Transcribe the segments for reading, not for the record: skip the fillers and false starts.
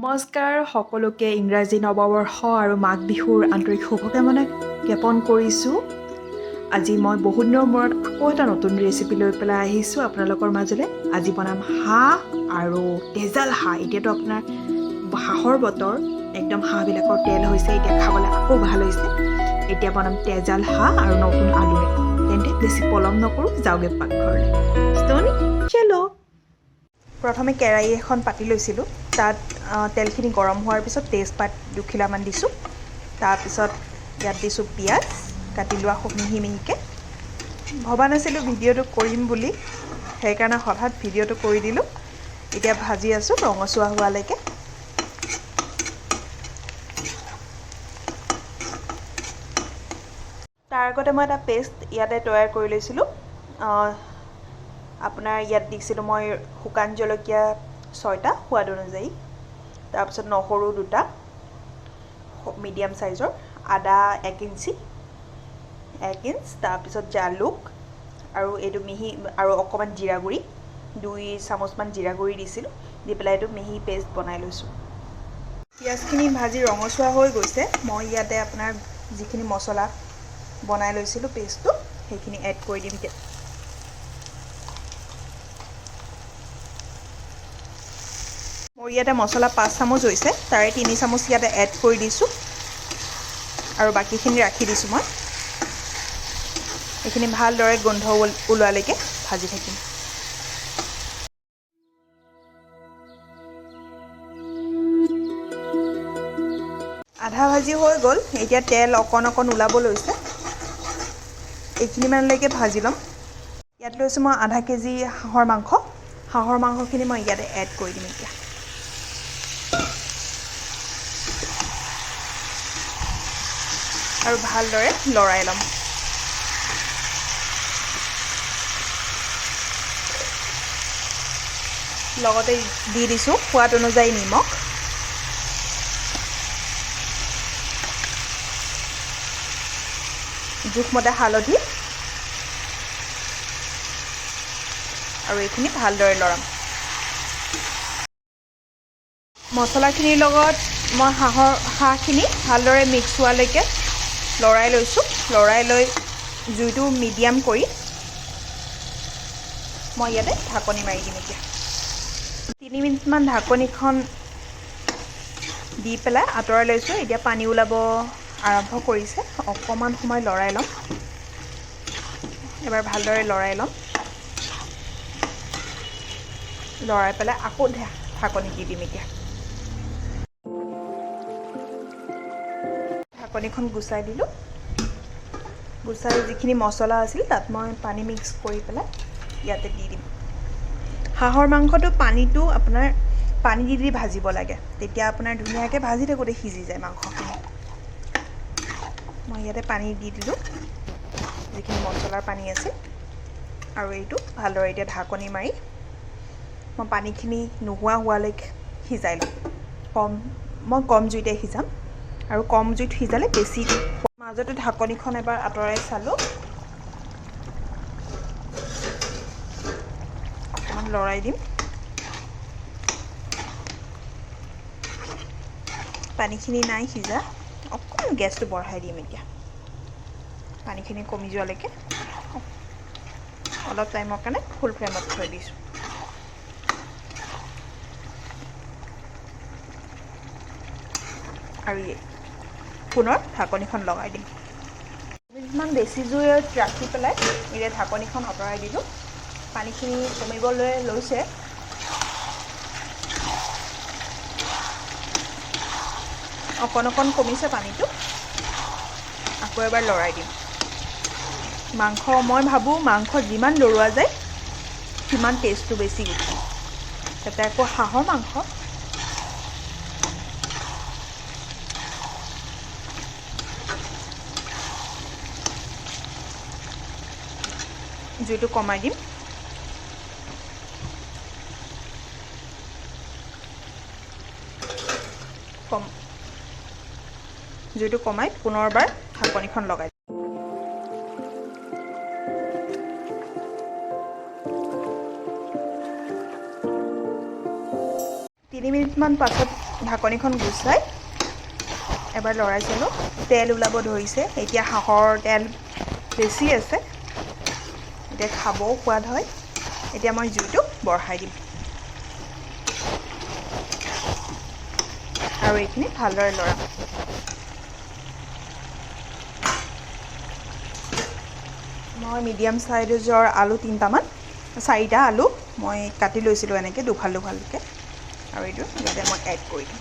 নমস্কাৰ সকলোকে ইংৰাজী নৱবৰ্ষ আৰু মাঘ বিহুৰ আন্তৰিক শুভকামনা জ্ঞাপন কৰিছোঁ। আজি মই বহুত দিনৰ মূৰত আকৌ এটা নতুন ৰেচিপি লৈ পেলাই আহিছোঁ আপোনালোকৰ মাজলৈ। আজি বনাম হাঁহ আৰু তেজাল হাঁহ। এতিয়াতো আপোনাৰ হাঁহৰ বতৰ, একদম হাঁহবিলাকৰ তেল হৈছে, এতিয়া খাবলৈ আকৌ ভাল হৈছে। এতিয়া বনাম তেজাল হাঁহ আৰু নতুন আলুৰে। তেন্তে বেছি পলম নকৰোঁ, যাওঁগৈ পাকঘৰলৈ। চলো। প্ৰথমে কেৰাহী এখন পাতি লৈছিলোঁ। তাত তেলখিনি গৰম হোৱাৰ পিছত তেজপাত দুখিলামান দিছোঁ। তাৰপিছত ইয়াত দিছোঁ পিঁয়াজ কাটি লোৱা মিহি মিহিকৈ। ভবা নাছিলোঁ ভিডিঅ'টো কৰিম বুলি, সেইকাৰণে হঠাৎ ভিডিঅ'টো কৰি দিলোঁ। এতিয়া ভাজি আছোঁ ৰঙচুৱা হোৱালৈকে। তাৰ আগতে মই এটা পেষ্ট ইয়াতে তৈয়াৰ কৰি লৈছিলোঁ। আপোনাৰ ইয়াত দিছিলোঁ মই শুকান জলকীয়া 6টা সোৱাদ অনুযায়ী, তাৰপিছত নহৰু 2টা মিডিয়াম চাইজৰ, আদা 1 ইঞ্চ, তাৰপিছত জালুক আৰু এইটো মিহি আৰু অকণমান জিৰা গুড়ি 2 চামুচমান জিৰা গুড়ি দিছিলোঁ, দি পেলাই এইটো মিহি পেষ্ট বনাই লৈছোঁ। পিঁয়াজখিনি ভাজি ৰঙচুৱা হৈ গৈছে। মই ইয়াতে আপোনাৰ যিখিনি মছলা বনাই লৈছিলোঁ পেষ্টটো, সেইখিনি এড কৰি দিম এতিয়া। মোৰ ইয়াতে মছলা 5 চামুচ হৈছে, তাৰে 3 চামুচ ইয়াতে এড কৰি দিছোঁ আৰু বাকীখিনি ৰাখি দিছোঁ মই। এইখিনি ভালদৰে গোন্ধ ওলোৱালৈকে ভাজি থাকিম। আধা ভাজি হৈ গ'ল, এতিয়া তেল অকণ অকণ ওলাব লৈছে। এইখিনিমানলৈকে ভাজি ল'ম। ইয়াত লৈছোঁ মই আধা কেজি হাঁহৰ মাংস। হাঁহৰ মাংসখিনি মই ইয়াতে এড কৰি দিম এতিয়া। আৰু ভালদৰে লৰাই ল'ম। লগতে দি দিছোঁ সোৱাদ অনুযায়ী নিমখ। জোখমতে হালধি আৰু এইখিনি ভালদৰে লৰাম। মছলাখিনিৰ লগত মই হাঁহখিনি ভালদৰে মিক্স হোৱালৈকে লৰাই লৈছোঁ। লৰাই লৈ জুইটো মিডিয়াম কৰি মই ইয়াতে ঢাকনি মাৰি দিম এতিয়া। 3 মিনিটমান ঢাকনিখন দি পেলাই আঁতৰাই লৈছোঁ। এতিয়া পানী ওলাব আৰম্ভ কৰিছে। অকণমান সময় লৰাই ল'ম। এবাৰ ভালদৰে লৰাই ল'ম। লৰাই পেলাই আকৌ ঢাকনি দি দিম এতিয়া। ঢাকনিখন গুচাই দিলোঁ। গুচাই যিখিনি মছলা আছিল তাত মই পানী মিক্স কৰি পেলাই ইয়াতে দি দিম। হাঁহৰ মাংসটো পানীটো আপোনাৰ পানী দি ভাজিব লাগে, তেতিয়া আপোনাৰ ধুনীয়াকৈ ভাজি থাকোঁতে সিজি যায় মাংসখিনি। মই ইয়াতে পানী দি দিলোঁ, যিখিনি মছলাৰ পানী আছিল। আৰু এইটো ভালদৰে এতিয়া ঢাকনি মাৰি মই পানীখিনি নোহোৱা হোৱালৈকে সিজাই ল'ম। মই কম জুইতে সিজাম, আৰু কম জুইত সিজালে বেছি। মাজতে ঢাকনিখন এবাৰ আঁতৰাই চালোঁ। অকণমান লৰাই দিম। পানীখিনি নাই সিজা, অকণমান গেছটো বঢ়াই দিম এতিয়া। পানীখিনি কমি যোৱালৈকে অলপ টাইমৰ কাৰণে ফুল ফ্লেমত থৈ দিছোঁ। আৰু পুনৰ ঢাকনিখন লগাই দিম। অকণমান বেছি জুইত ৰাখি পেলাই এতিয়া ঢাকনিখন আঁতৰাই দিলোঁ। পানীখিনি কমিবলৈ লৈছে। অকণ অকণ কমিছে পানীটো। আকৌ এবাৰ লৰাই দিম। মই ভাবোঁ মাংস যিমান লৰোৱা যায় সিমান টেষ্টটো বেছি উঠে। তাতে আকৌ হাঁহৰ মাংস। জুইটো কমাই দিম। জুইটো কমাই পুনৰবাৰ ঢাকনিখন লগাই দিম। 3 মিনিটমান পাছত ঢাকনিখন গুচাই এবাৰ লৰাই চালোঁ তেল ওলাব ধৰিছে এতিয়া হাঁহৰ তেল বেছি আছে এতিয়া খাবও সোৱাদ হয় এতিয়া মই জুইটো বঢ়াই দিম আৰু এইখিনি ভালদৰে লৰাম মই মিডিয়াম সাইজৰ আলু 3টামান 4টা আলু মই কাটি লৈছিলোঁ এনেকৈ দুফাল দুফালকৈ আৰু এইটো ইয়াতে মই এড কৰি দিম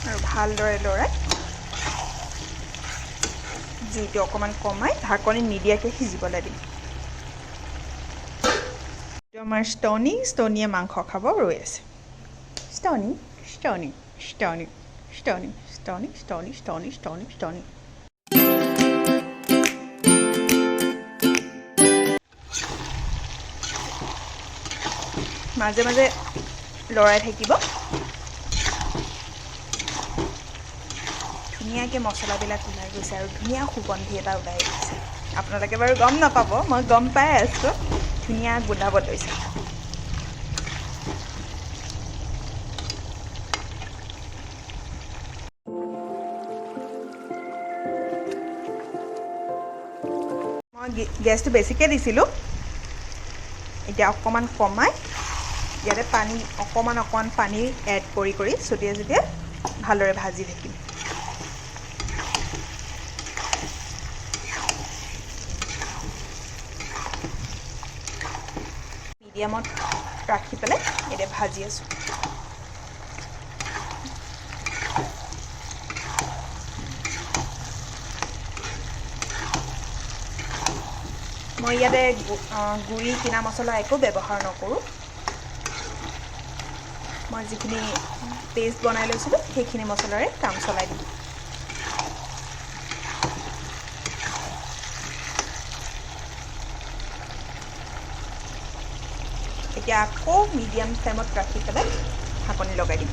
আৰু ভালদৰে লৰাই জুইটো অকণমান কমাই ঢাকনি নিদিয়াকৈ সিজিবলৈ দিম আমাৰ ষ্টনিয়ে মাংস খাব ৰৈ আছে ষ্টনি মাজে মাজে লৰাই থাকিব ধুনীয়াকৈ মছলাবিলাক ওলাই গৈছে আৰু ধুনীয়া সুগন্ধি এটা ওলাই গৈছে আপোনালোকে বাৰু গম নাপাব মই গম পাই আছোঁ ধুনীয়া গোন্ধাব লৈছে মই গেছটো বেছিকৈ দিছিলোঁ এতিয়া অকণমান কমাই ইয়াতে পানী অকণমান পানী এড কৰি ছটিয়াই ভালদৰে ভাজি থাকিম মিডিয়ামত ৰাখি পেলাই এতিয়া ভাজি আছোঁ মই ইয়াতে গুড়ি কিনা মছলা একো ব্যৱহাৰ নকৰোঁ মই যিখিনি পেষ্ট বনাই লৈছিলোঁ সেইখিনি মছলাৰে কাম চলাই দিম এতিয়া আকৌ মিডিয়াম ফ্লেমত ৰাখি পেলাই ঢাকনি লগাই দিম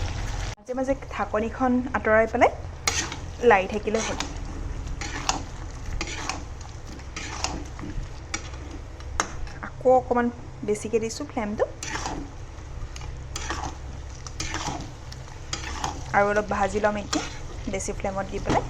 মাজে মাজে ঢাকনিখন আঁতৰাই পেলাই লাৰি থাকিলে হ'ল আকৌ অকণমান বেছিকৈ দিছোঁ ফ্লেমটো আৰু অলপ ভাজি ল'ম এতিয়া বেছি ফ্লেমত দি পেলাই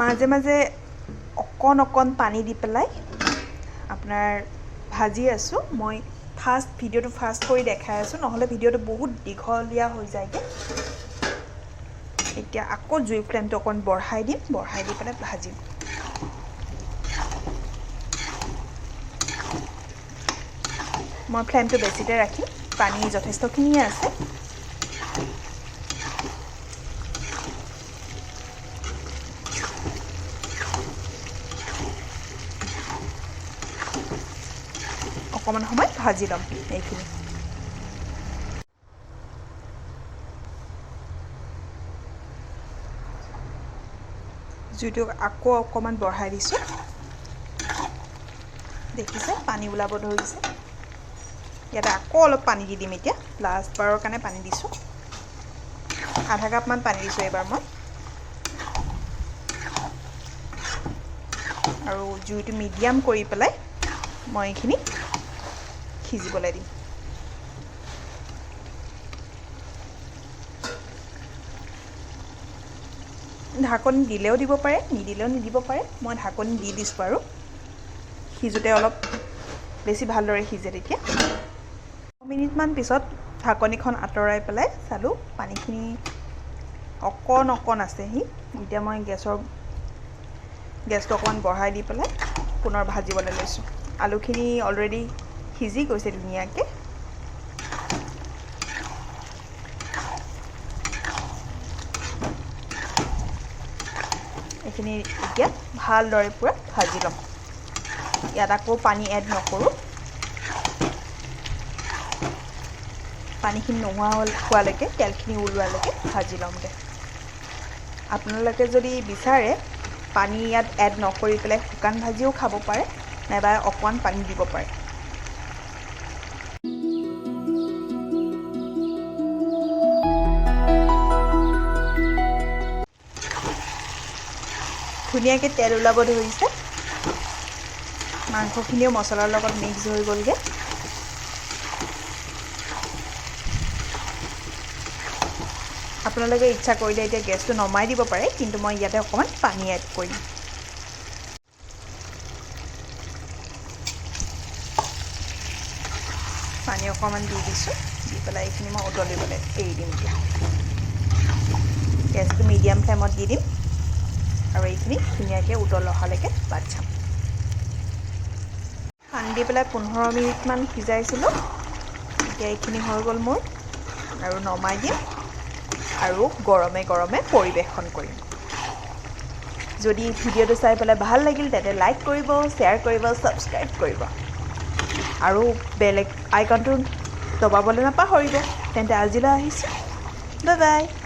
মাজে মাজে অকণ পানী দি পেলাই আপোনাৰ ভাজি আছোঁ মই ভিডিঅ'টো ফাষ্ট কৰি দেখাই আছোঁ নহ'লে ভিডিঅ'টো বহুত দীঘলীয়া হৈ যায়গৈ এতিয়া আকৌ জুই ফ্লেমটো অকণ বঢ়াই দি পেলাই ভাজিম মই ফ্লেমটো বেছিতে ৰাখিম পানী যথেষ্টখিনিয়ে আছে অকণমান সময় ভাজি ল'ম এইখিনি জুইটো আকৌ অকণমান বঢ়াই দিছোঁ দেখিছে পানী ওলাব ধৰিছে ইয়াতে আকৌ অলপ পানী দি দিম এতিয়া লাষ্টবাৰৰ কাৰণে পানী দিছোঁ আধা কাপমান পানী দিছোঁ এইবাৰ মই আৰু জুইটো মিডিয়াম কৰি পেলাই মই এইখিনি সিজিবলৈ দিম ঢাকনি দিলেও দিব পাৰে নিদিলেও নিদিব পাৰে মই ঢাকনি দি দিছোঁ আৰু সিজোতে অলপ বেছি ভালদৰে সিজে তেতিয়া 9 মিনিটমান পিছত ঢাকনিখন আঁতৰাই পেলাই চালোঁ পানীখিনি অকণ আছেহি এতিয়া মই গেছটো অকণমান বঢ়াই দি পেলাই পুনৰ ভাজিবলৈ লৈছোঁ আলুখিনি অলৰেডি সিজি গৈছে ধুনীয়াকৈ এইখিনি এতিয়া ভালদৰে পুৰা ভাজি ল'ম ইয়াত আকৌ পানী এড নকৰোঁ পানীখিনি নোহোৱা হোৱালৈকে তেলখিনি ওলোৱালৈকে ভাজি ল'মগৈ আপোনালোকে যদি বিচাৰে পানী ইয়াত এড নকৰি পেলাই শুকান ভাজিও খাব পাৰে নাইবা অকণমান পানী দিব পাৰে ধুনীয়াকৈ তেল ওলাব ধৰিছে মাংসখিনিও মছলাৰ লগত মিক্স হৈ গ'লগৈ আপোনালোকে ইচ্ছা কৰিলে এতিয়া গেছটো নমাই দিব পাৰে কিন্তু মই ইয়াতে অকণমান পানী এড কৰিম পানী অকণমান দি দিছোঁ দি পেলাই এইখিনি মই উতলিবলৈ এৰি দিম এতিয়া গেছটো মিডিয়াম ফ্লেমত দি দিম আৰু এইখিনি ধুনীয়াকৈ উতল অহালৈকে ভাত চাম পানী দি পেলাই 15 মিনিটমান সিজাইছিলোঁ এতিয়া এইখিনি হৈ গ'ল মোৰ আৰু নমাই দিম আৰু গৰমে গৰমে পৰিৱেশন কৰিম যদি ভিডিঅ'টো চাই পেলাই ভাল লাগিল তেন্তে লাইক কৰিব শ্বেয়াৰ কৰিব ছাবস্ক্ৰাইব কৰিব আৰু বেল আইকনটো দবাবলৈ নাপাহৰিব তেন্তে আজিলৈ আহিছোঁ বাই বাই